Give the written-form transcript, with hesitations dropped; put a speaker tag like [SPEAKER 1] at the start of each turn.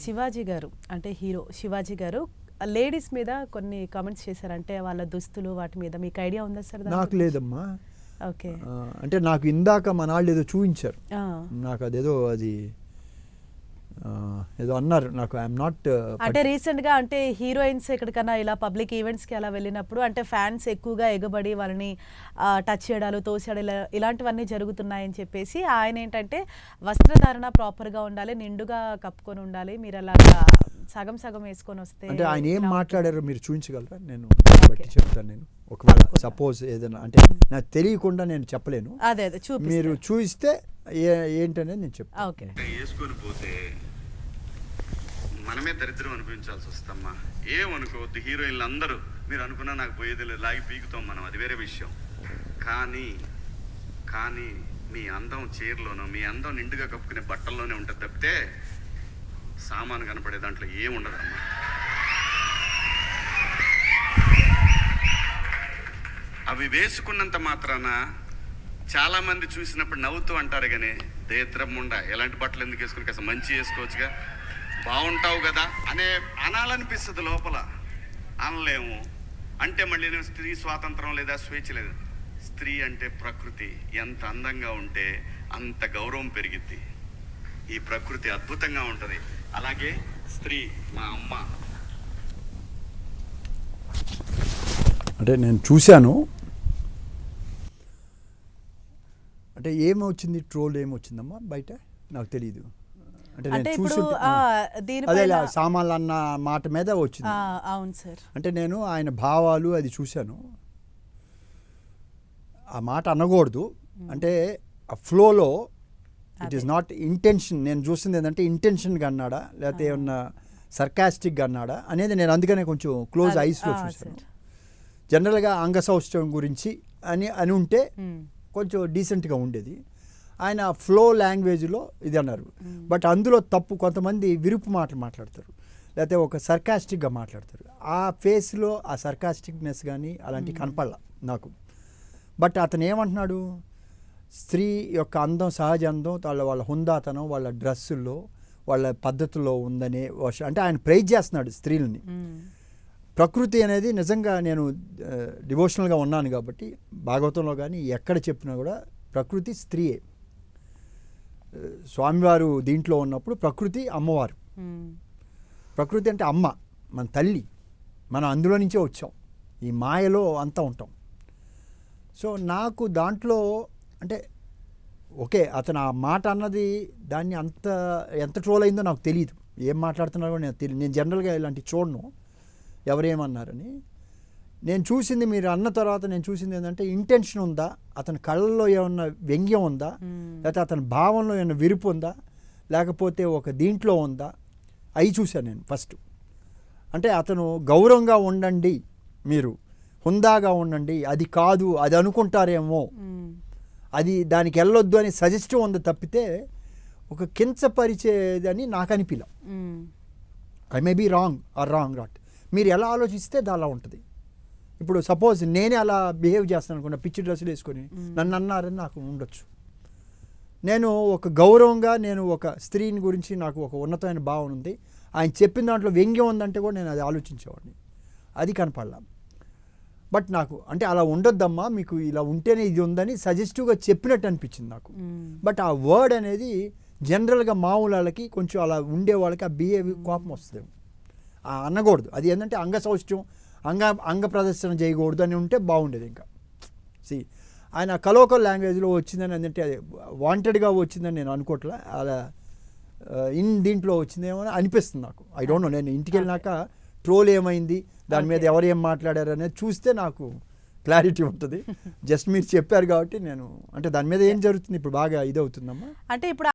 [SPEAKER 1] శివాజీ గారు అంటే హీరో శివాజీ గారు లేడీస్ మీద కొన్ని కామెంట్స్ చేశారు. అంటే వాళ్ళ దుస్తులు వాటి మీద మీకు ఐడియా ఉందా సార్?
[SPEAKER 2] నాకు లేదమ్మా.
[SPEAKER 1] ఓకే.
[SPEAKER 2] అంటే నాకు ఇందాక మన వాళ్ళు ఏదో చూపించారు, నాకు అదేదో అది ఏదో అన్నారు నాకు. ఐఎమ్ నాట్
[SPEAKER 1] అంటే రీసెంట్ గా అంటే హీరోయిన్స్ ఎక్కడికన్నా ఇలా పబ్లిక్ ఈవెంట్స్ కి అలా వెళ్ళినప్పుడు అంటే ఫ్యాన్స్ ఎక్కువగా ఎగబడి వాళ్ళని టచ్ చేయడాలు తోసేయడాలు ఇలాంటివన్నీ జరుగుతున్నాయని చెప్పేసి ఆయన ఏంటంటే వస్త్రధారణ ప్రాపర్ గా ఉండాలి, నిండుగా కప్పుకొని ఉండాలి, మీరు అలాగా సగం సగం వేసుకొని వస్తే.
[SPEAKER 2] అంటే ఆయన ఏం మాట్లాడారో మీరు చూపించగలరా? నేను బట్టి చెప్తాను. నేను ఒకవేళ సపోజ్ ఏదైనా అంటే నాకు తెలియకుండా నేను చెప్పలేను,
[SPEAKER 1] అదే
[SPEAKER 2] మీరు చూపిస్తే ఏంటనేది నేను చెప్తాను.
[SPEAKER 1] ఓకే.
[SPEAKER 3] వేసుకొని పోతే మనమే దరిద్రం అనిపించాల్సి వస్తమ్మా. ఏమనుకోవద్దు, హీరోయిన్లు అందరూ మీరు అనుకున్నా నాకు పోయేది లేదు, లాగి పీకుతాం మనం, అది వేరే విషయం. కానీ మీ అందం చీరలోనో మీ అందం నిండుగా కప్పుకునే బట్టల్లోనే ఉంటుంది తప్పితే సామాను కనపడే దాంట్లో ఏముండదమ్మా. అవి వేసుకున్నంత మాత్రాన చాలా మంది చూసినప్పుడు నవ్వుతూ అంటారు కానీ దేత్రమ్ముండ ఎలాంటి బట్టలు ఎందుకు వేసుకుని కాస్త మంచి వేసుకోవచ్చుగా, బాగుంటావు కదా అనాలనిపిస్తుంది లోపల, అనలేము. అంటే మళ్ళీ స్త్రీ స్వాతంత్రం లేదా స్వేచ్ఛ లేదు. స్త్రీ అంటే ప్రకృతి, ఎంత అందంగా ఉంటే అంత గౌరవం పెరిగిద్ది. ఈ ప్రకృతి అద్భుతంగా ఉంటుంది. అలాగే స్త్రీ మా అమ్మ.
[SPEAKER 2] అంటే నేను చూశాను, అంటే ఏమొచ్చింది ట్రోల్ ఏమొచ్చిందమ్మా బయట నాకు తెలియదు. అంటే నేను చూసి అదే సామాన్లు అన్న మాట మీద వచ్చింది.
[SPEAKER 1] అవును సార్.
[SPEAKER 2] అంటే నేను ఆయన భావాలు అది చూశాను. ఆ మాట అనకూడదు, అంటే ఆ ఫ్లోలో ఇట్ ఈస్ నాట్ ఇంటెన్షన్. నేను చూసింది ఏంటంటే ఇంటెన్షన్గా అన్నాడా లేకపోతే ఏమన్నా సర్కాస్టిక్గా అన్నాడా అనేది నేను అందుకనే కొంచెం క్లోజ్ ఐస్లో చూశాను. జనరల్గా అంగసౌష్ఠవం గురించి అని ఉంటే కొంచెం డీసెంట్గా ఉండేది. ఆయన ఫ్లో లాంగ్వేజ్లో ఇది అన్నారు. బట్ అందులో తప్పు, కొంతమంది విరుపు మాటలు మాట్లాడతారు లేకపోతే ఒక సర్కాస్టిక్గా మాట్లాడతారు. ఆ ఫేస్లో ఆ సర్కాస్టిక్నెస్ కానీ అలాంటివి కనపడాల నాకు. బట్ అతను ఏమంటున్నాడు, స్త్రీ యొక్క అందం, సహజ అందం, వాళ్ళ హుందాతనం, వాళ్ళ డ్రెస్సుల్లో, వాళ్ళ పద్ధతుల్లో ఉందనే అంటే ఆయన ప్రైజ్ చేస్తున్నాడు స్త్రీలని. ప్రకృతి అనేది నిజంగా నేను డివోషనల్గా ఉన్నాను కాబట్టి భాగవతంలో కానీ ఎక్కడ చెప్పినా కూడా ప్రకృతి స్త్రీయే. స్వామివారు దీంట్లో ఉన్నప్పుడు ప్రకృతి అమ్మవారు. ప్రకృతి అంటే అమ్మ, మన తల్లి, మనం అందులో నుంచే వచ్చాం, ఈ మాయలో అంతా ఉంటాం. సో నాకు దాంట్లో అంటే ఓకే, అతను ఆ మాట అన్నది దాన్ని ఎంత ట్రోల్ అయిందో నాకు తెలియదు, ఏం మాట్లాడుతున్నారో నేను తెలియదు. నేను జనరల్గా ఇలాంటి చూడను ఎవరేమన్నారని. నేను చూసింది, మీరు అన్న తర్వాత నేను చూసింది ఏంటంటే ఇంటెన్షన్ ఉందా, అతని కళ్ళల్లో ఏమన్నా వ్యంగ్యం ఉందా, లేకపోతే అతని భావంలో ఏమన్నా విరుపు ఉందా, లేకపోతే ఒక దీంట్లో ఉందా, అవి చూశాను నేను ఫస్ట్. అంటే అతను గౌరవంగా ఉండండి, మీరు హుందాగా ఉండండి, అది కాదు అది అనుకుంటారేమో, అది దానికి వెళ్ళొద్దు అని సజెస్ట్ ఉంది తప్పితే ఒక కించపరిచేదని నాకు అనిపిలా. I may be wrong or wrong right. మీరు ఎలా ఆలోచిస్తే అది అలా ఉంటుంది. ఇప్పుడు సపోజ్ నేనే అలా బిహేవ్ చేస్తాను అనుకున్నా, పిచ్చి డ్రెస్సులు వేసుకొని నన్ను అన్నారని నాకు ఉండొచ్చు. నేను ఒక గౌరవంగా, నేను ఒక స్త్రీని గురించి నాకు ఒక ఉన్నతమైన భావన ఉంది, ఆయన చెప్పిన దాంట్లో వ్యంగ్యం ఉందంటే కూడా నేను అది ఆలోచించేవాడిని, అది కనపడలా. బట్ నాకు అంటే అలా ఉండొద్దమ్మా, మీకు ఇలా ఉంటేనే ఇది ఉందని సజెస్టివ్గా చెప్పినట్టు అనిపించింది నాకు. బట్ ఆ వర్డ్ అనేది జనరల్గా మామూలు వాళ్ళకి కొంచెం అలా ఉండే వాళ్ళకి ఆ బిహేవియర్ కోపం వస్తుంది, అనకూడదు. అది ఏంటంటే అంగసౌష్ఠ్యం, అంగ ప్రదర్శన చేయకూడదు అని ఉంటే బాగుండేది. ఇంకా ఆయన కలోకల్ లాంగ్వేజ్లో వచ్చిందని అంటే అది వాంటెడ్గా వచ్చిందని నేను అనుకోవట్లే, అలా దీంట్లో వచ్చిందేమో అని అనిపిస్తుంది నాకు. ఐ డోంట్ నో, నేను ఇంటికి వెళ్ళినాక ట్రోల్ ఏమైంది, దాని మీద ఎవరు ఏం మాట్లాడారు అనేది చూస్తే నాకు క్లారిటీ ఉంటుంది. జస్ట్ మీరు చెప్పారు కాబట్టి నేను అంటే దాని మీద ఏం జరుగుతుంది ఇప్పుడు బాగా ఇది అవుతుందమ్మా.
[SPEAKER 1] అంటే ఇప్పుడు